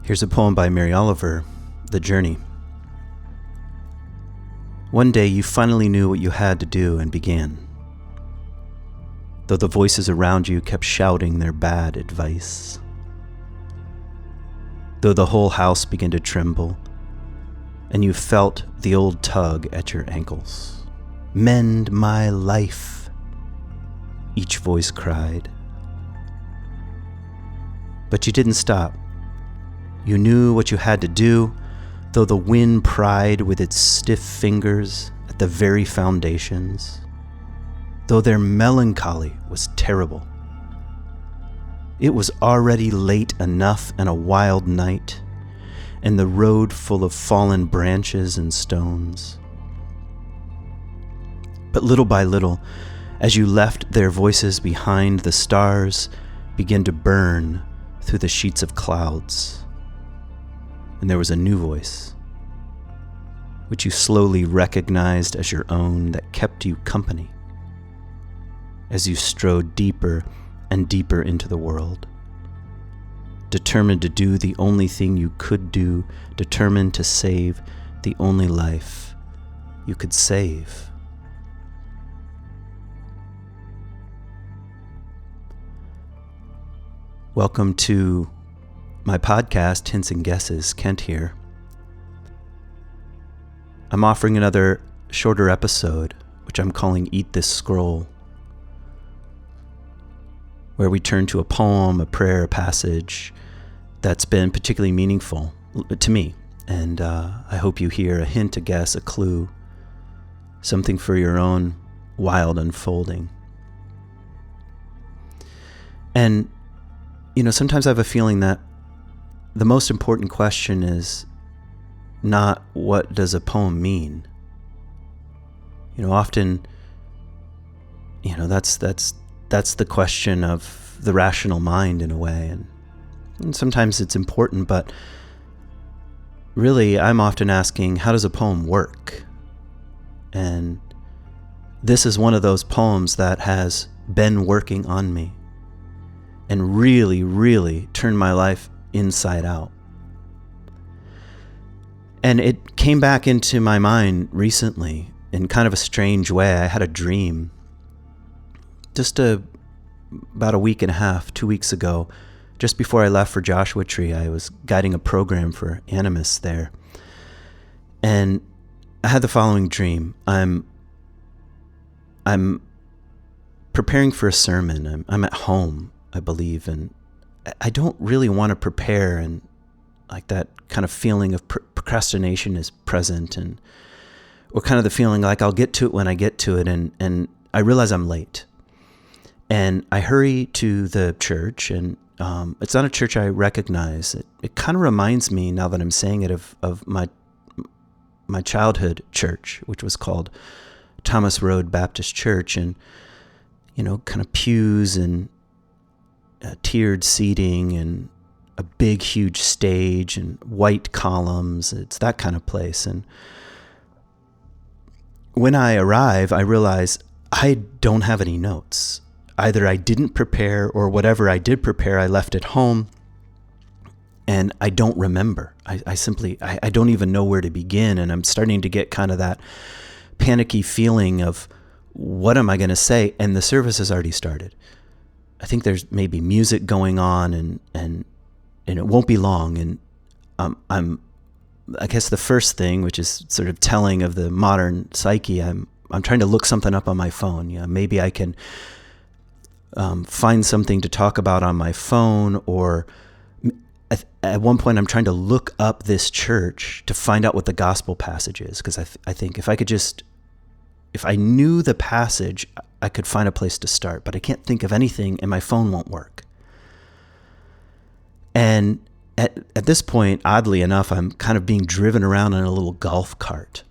Here's a poem by Mary Oliver, The Journey. One day you finally knew what you had to do and began. Though the voices around you kept shouting their bad advice. Though the whole house began to tremble, and you felt the old tug at your ankles. Mend my life, each voice cried. But you didn't stop. You knew what you had to do, though the wind pried with its stiff fingers at the very foundations, though their melancholy was terrible. It was already late enough and a wild night, and the road full of fallen branches and stones. But little by little, as you left their voices behind, the stars began to burn through the sheets of clouds. And there was a new voice, which you slowly recognized as your own, that kept you company as you strode deeper and deeper into the world, determined to do the only thing you could do, determined to save the only life you could save. Welcome to my podcast, Hints and Guesses. Kent here. I'm offering another shorter episode, which I'm calling Eat This Scroll, where we turn to a poem, a prayer, a passage that's been particularly meaningful to me. And I hope you hear a hint, a guess, a clue, something for your own wild unfolding. And, sometimes I have a feeling that the most important question is not what does a poem mean. Often, that's the question of the rational mind in a way, and sometimes it's important, but really I'm often asking, how does a poem work? And this is one of those poems that has been working on me and really, really turned my life inside out. And it came back into my mind recently in kind of a strange way. I had a dream just about a week and a half, 2 weeks ago, just before I left for Joshua Tree. I was guiding a program for Animus there. And I had the following dream. I'm preparing for a sermon. I'm at home, I believe, and I don't really want to prepare, and like that kind of feeling of procrastination is present, or kind of the feeling like I'll get to it when I get to it, and I realize I'm late. And I hurry to the church, and it's not a church I recognize. It kind of reminds me, now that I'm saying it, of my childhood church, which was called Thomas Road Baptist Church, and kind of pews and tiered seating and a big, huge stage and white columns. It's that kind of place. And when I arrive, I realize I don't have any notes. Either I didn't prepare, or whatever I did prepare, I left at home, and I don't remember. I simply don't even know where to begin. And I'm starting to get kind of that panicky feeling of, what am I going to say? And the service has already started. I think there's maybe music going on, and it won't be long. And I guess the first thing, which is sort of telling of the modern psyche, I'm trying to look something up on my phone. Maybe I can find something to talk about on my phone, or at one point I'm trying to look up this church to find out what the gospel passage is, because I think if I knew the passage, I could find a place to start, but I can't think of anything, and my phone won't work. And at this point, oddly enough, I'm kind of being driven around in a little golf cart,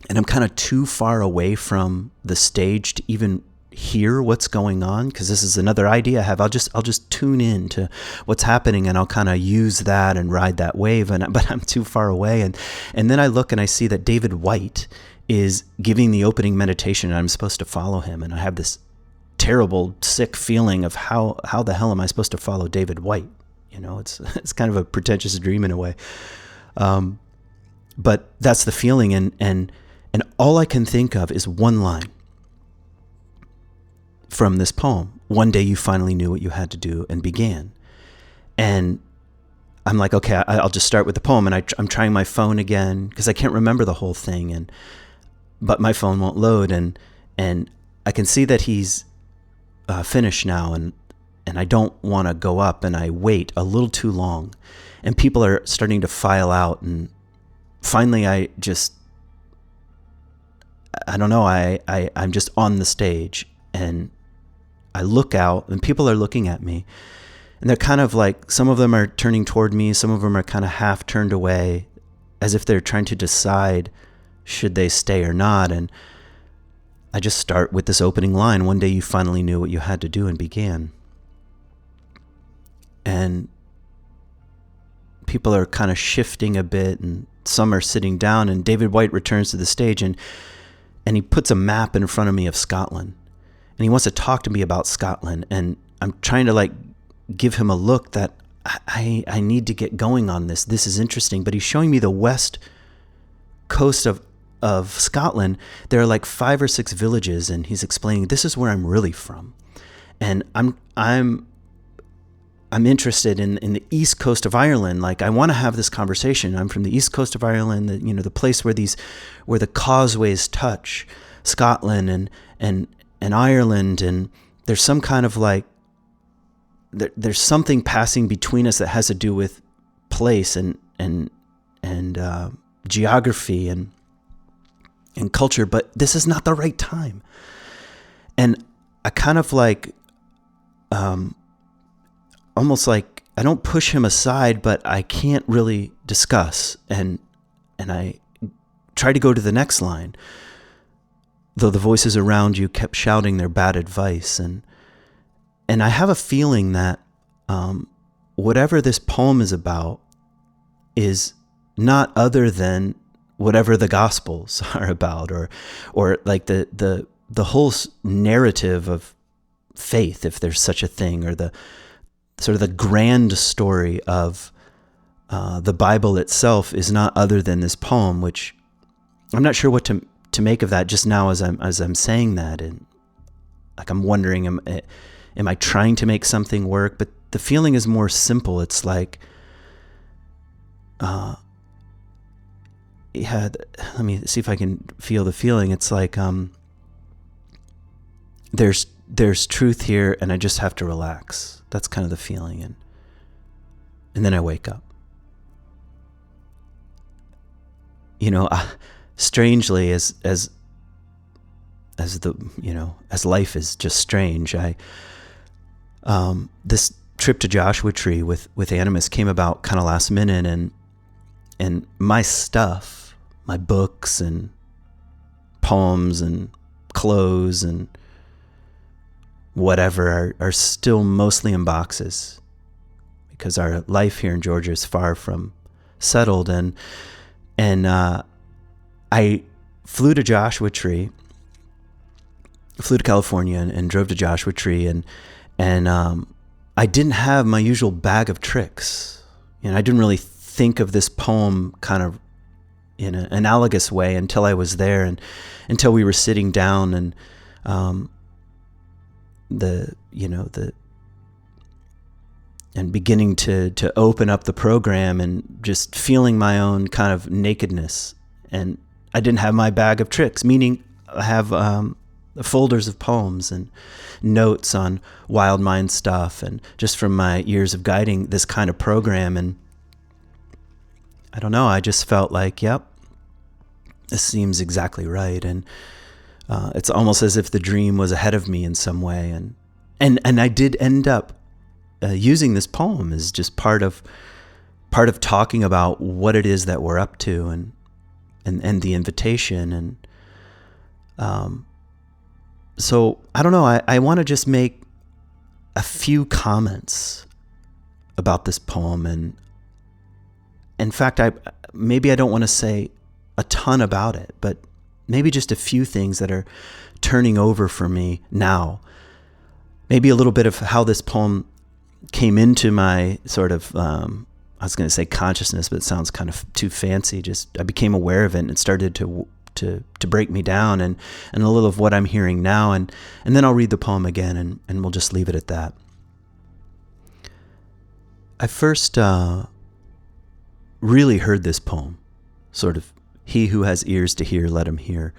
and I'm kind of too far away from the stage to even hear what's going on, because this is another idea I have. I'll just tune in to what's happening, and I'll kind of use that and ride that wave, but I'm too far away. And then I look and I see that David White is giving the opening meditation, and I'm supposed to follow him. And I have this terrible, sick feeling of how the hell am I supposed to follow David White? it's kind of a pretentious dream in a way. But that's the feeling. And all I can think of is one line from this poem. One day you finally knew what you had to do and began. And I'm like, okay, I'll just start with the poem. And I'm trying my phone again because I can't remember the whole thing. But my phone won't load. And I can see that he's finished now. And I don't want to go up, and I wait a little too long. And people are starting to file out. And finally, I don't know, I'm just on the stage. And I look out, and people are looking at me. And they're kind of like, some of them are turning toward me, some of them are kind of half turned away, as if they're trying to decide should they stay or not. And I just start with this opening line, one day you finally knew what you had to do and began. And people are kind of shifting a bit, and some are sitting down, and David Whyte returns to the stage, and he puts a map in front of me of Scotland. And he wants to talk to me about Scotland. And I'm trying to give him a look that I need to get going on this. This is interesting. But he's showing me the west coast of Scotland. There are 5 or 6 villages, and he's explaining, this is where I'm really from. And I'm interested in the east coast of Ireland. I want to have this conversation. I'm from the east coast of Ireland, the place where the causeways touch Scotland and Ireland, and there's some kind of there's something passing between us that has to do with place and geography and culture, but this is not the right time. And I kind of almost I don't push him aside, but I can't really discuss, and I try to go to the next line, though the voices around you kept shouting their bad advice. And I have a feeling that whatever this poem is about is not other than whatever the Gospels are about, or the whole narrative of faith, if there's such a thing, or the sort of the grand story of the Bible itself is not other than this poem, which I'm not sure what to make of that just now as I'm saying that. And I'm wondering, am I trying to make something work? But the feeling is more simple. It's let me see if I can feel the feeling. It's there's truth here, and I just have to relax. That's kind of the feeling. And then I wake up. Strangely, as life is just strange, this trip to Joshua Tree with Animist came about kind of last minute, and my stuff, my books and poems and clothes and whatever are still mostly in boxes, because our life here in Georgia is far from settled. And I flew to California and drove to Joshua Tree, and I didn't have my usual bag of tricks. I didn't really think of this poem kind of in an analogous way until I was there, and until we were sitting down, and and beginning to open up the program, and just feeling my own kind of nakedness. And I didn't have my bag of tricks, meaning I have folders of poems and notes on Wild Mind stuff, and just from my years of guiding this kind of program. And I don't know, I just felt like, yep, this seems exactly right. And it's almost as if the dream was ahead of me in some way. And I did end up using this poem as just part of talking about what it is that we're up to, and the invitation. And so I don't know, I want to just make a few comments about this poem. And in fact, maybe I don't want to say a ton about it, but maybe just a few things that are turning over for me now. Maybe a little bit of how this poem came into my sort of, I was going to say consciousness, but it sounds kind of too fancy. Just I became aware of it, and it started to break me down, and a little of what I'm hearing now, and then I'll read the poem again, and we'll just leave it at that. I first really heard this poem, sort of, he who has ears to hear, let him hear,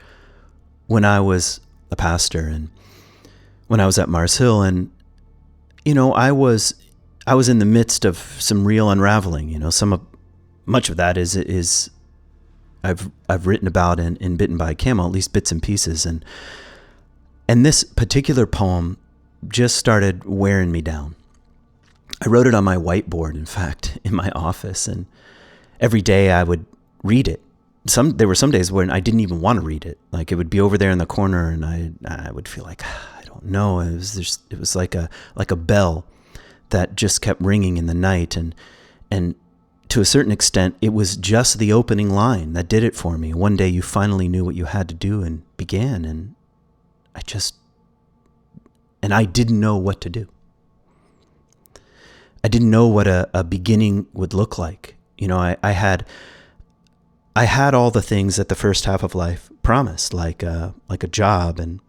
when I was a pastor and when I was at Mars Hill. And, I was in the midst of some real unraveling. Much of that is I've written about in Bitten by a Camel, at least bits and pieces. And this particular poem just started wearing me down. I wrote it on my whiteboard, in fact, in my office, and every day I would read it. There were some days when I didn't even want to read it. Like, it would be over there in the corner, and I would feel like, I don't know. It was like a bell that just kept ringing in the night, and to a certain extent, it was just the opening line that did it for me. One day you finally knew what you had to do and began, and I didn't know what to do. I didn't know what a beginning would look like. I had all the things that the first half of life promised, like a job and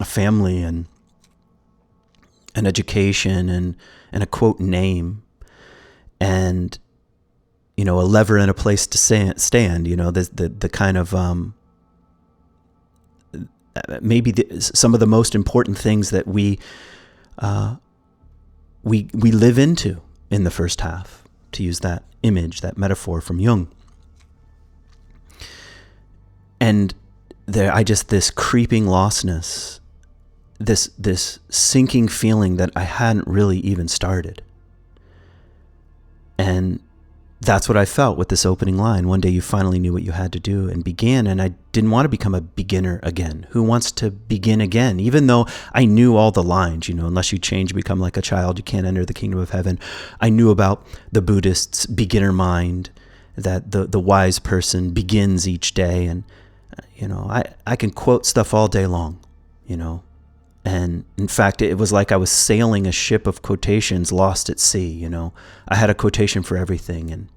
a family and an education and a quote name and a lever and a place to stand. The kind of maybe some of the most important things that we live into in the first half, to use that image, that metaphor from Jung. And this creeping lostness, this sinking feeling that I hadn't really even started. And that's what I felt with this opening line. One day you finally knew what you had to do and began, and I didn't want to become a beginner again. Who wants to begin again? Even though I knew all the lines, unless you change, become like a child, you can't enter the kingdom of heaven. I knew about the Buddhists' beginner mind, that the wise person begins each day. And, I can quote stuff all day long, And in fact, it was like I was sailing a ship of quotations lost at sea. I had a quotation for everything, and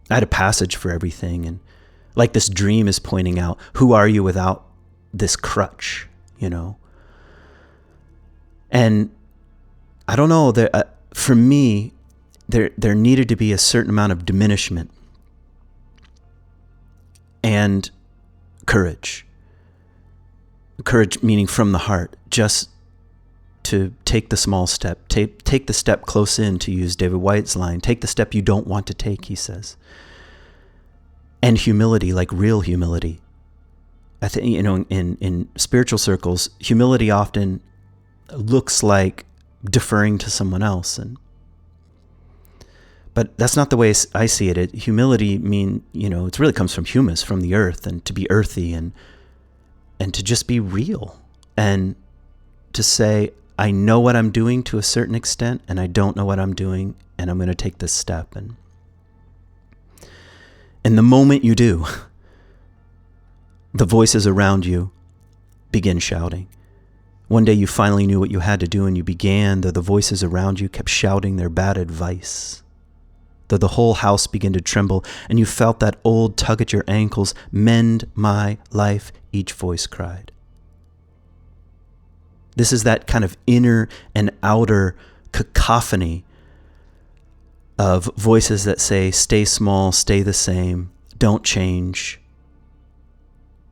I had a passage for everything. And like this dream is pointing out, who are you without this crutch, And I don't know, for me, there needed to be a certain amount of diminishment and courage. Courage meaning from the heart, just to take the small step, take the step close in, to use David Whyte's line, take the step you don't want to take, he says. And humility, like real humility. I think, in spiritual circles, humility often looks like deferring to someone else, but that's not the way I see it. Humility it really comes from humus, from the earth, and to be earthy and to just be real, and to say, I know what I'm doing to a certain extent, and I don't know what I'm doing, and I'm going to take this step. And the moment you do, the voices around you begin shouting. One day you finally knew what you had to do, and you began, though the voices around you kept shouting their bad advice. Though the whole house began to tremble, and you felt that old tug at your ankles, mend my life, each voice cried. This is that kind of inner and outer cacophony of voices that say, stay small, stay the same, don't change.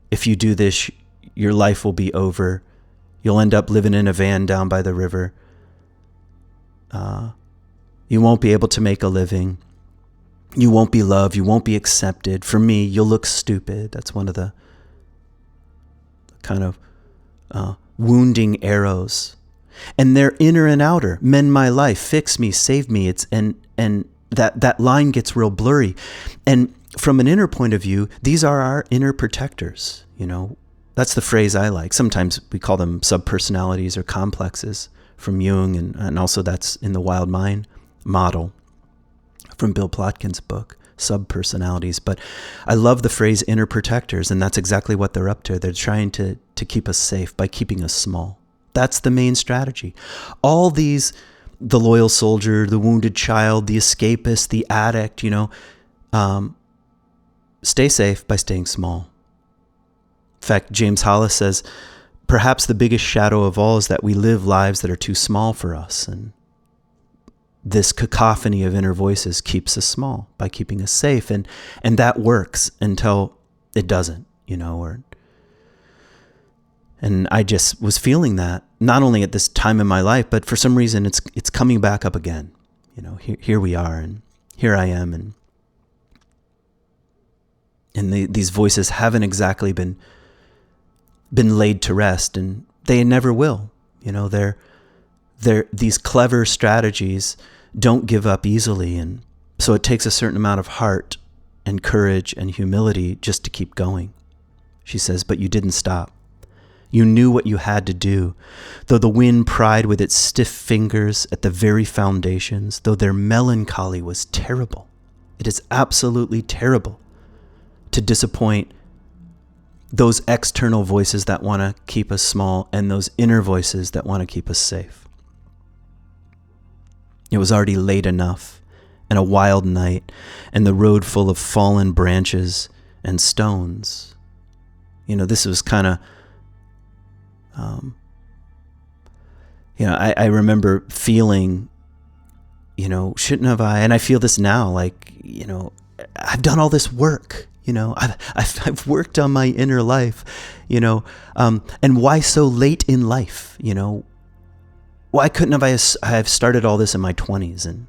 If you do this, your life will be over. You'll end up living in a van down by the river. You won't be able to make a living. You won't be loved. You won't be accepted. For me, you'll look stupid. That's one of the kind of wounding arrows. And they're inner and outer. Mend my life, fix me, save me. And that line gets real blurry. And from an inner point of view, these are our inner protectors. That's the phrase I like. Sometimes we call them subpersonalities or complexes from Jung, and also that's in the Wild Mind model from Bill Plotkin's book, Subpersonalities. But I love the phrase inner protectors, and that's exactly what they're up to. They're trying to keep us safe by keeping us small. That's the main strategy. All these the loyal soldier, the wounded child, the escapist, the addict, stay safe by staying small. In fact, James Hollis says, perhaps the biggest shadow of all is that we live lives that are too small for us. And this cacophony of inner voices keeps us small by keeping us safe. And that works until it doesn't, and I just was feeling that not only at this time in my life, but for some reason it's coming back up again. Here we are, and here I am, and these voices haven't exactly been laid to rest, and they never will. These clever strategies don't give up easily, and so it takes a certain amount of heart and courage and humility just to keep going. She says, but you didn't stop. You knew what you had to do, though the wind pried with its stiff fingers at the very foundations, though their melancholy was terrible. It is absolutely terrible to disappoint those external voices that want to keep us small and those inner voices that want to keep us safe. It was already late enough and a wild night and the road full of fallen branches and stones. This was kind of, I remember feeling, shouldn't have I? And I feel this now, I've done all this work. I've worked on my inner life, and why so late in life? Why couldn't I have started all this in my 20s? And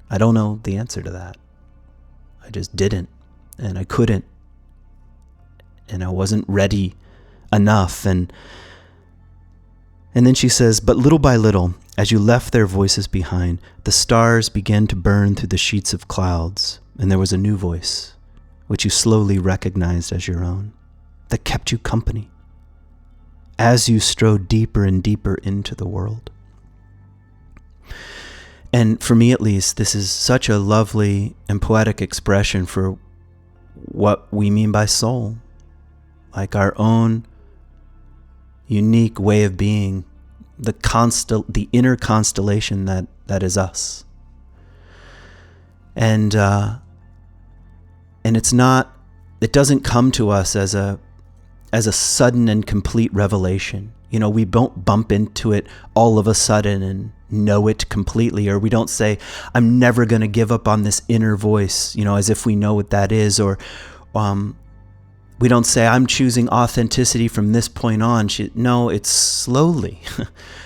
I don't know the answer to that. I just didn't, and I couldn't, and I wasn't ready enough. And then she says, but little by little, as you left their voices behind, the stars began to burn through the sheets of clouds, and there was a new voice, which you slowly recognized as your own, that kept you company as you strode deeper and deeper into the world. And for me, at least, this is such a lovely and poetic expression for what we mean by soul, like our own unique way of being, the inner constellation that is us. And it doesn't come to us as a sudden and complete revelation. We don't bump into it all of a sudden and know it completely, or we don't say, I'm never going to give up on this inner voice, as if we know what that is, or we don't say, I'm choosing authenticity from this point on. No, it's slowly.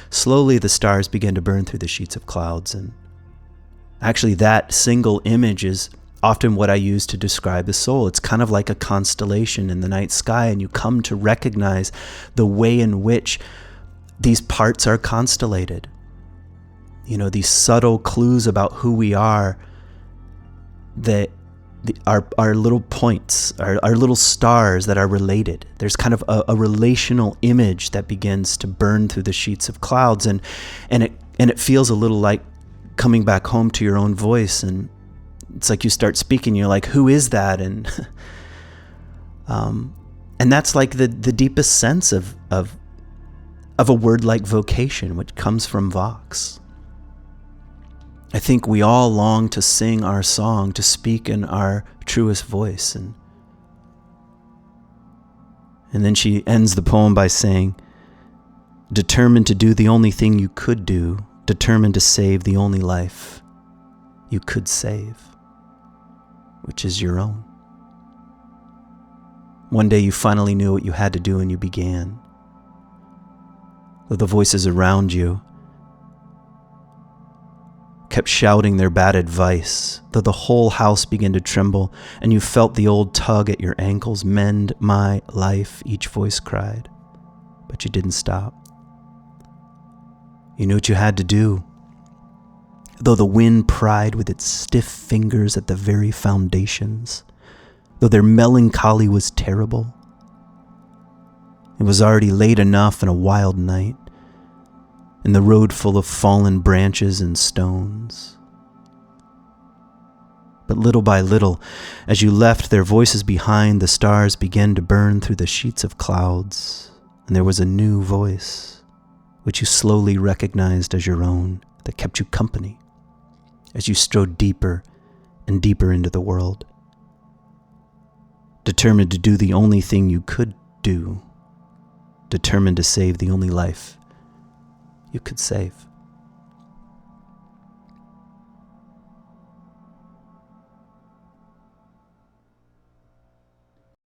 Slowly the stars begin to burn through the sheets of clouds. And actually that single image is often what I use to describe the soul. It's kind of like a constellation in the night sky, and you come to recognize the way in which these parts are constellated. These subtle clues about who we are, that our little points, our little stars that are related. There's kind of a relational image that begins to burn through the sheets of clouds, and it feels a little like coming back home to your own voice, and it's like you start speaking, you're like, who is that? And that's like the deepest sense of a word like vocation, which comes from vox. I think we all long to sing our song, to speak in our truest voice. And then she ends the poem by saying, determined to do the only thing you could do, determined to save the only life you could save, which is your own. One day you finally knew what you had to do, and you began. Though the voices around you kept shouting their bad advice, though the whole house began to tremble, and you felt the old tug at your ankles, mend my life, each voice cried. But you didn't stop. You knew what you had to do, though the wind pried with its stiff fingers at the very foundations, though their melancholy was terrible. It was already late enough and a wild night, and the road full of fallen branches and stones. But little by little, as you left their voices behind, the stars began to burn through the sheets of clouds, and there was a new voice, which you slowly recognized as your own, that kept you company as you strode deeper and deeper into the world, determined to do the only thing you could do, determined to save the only life you could save.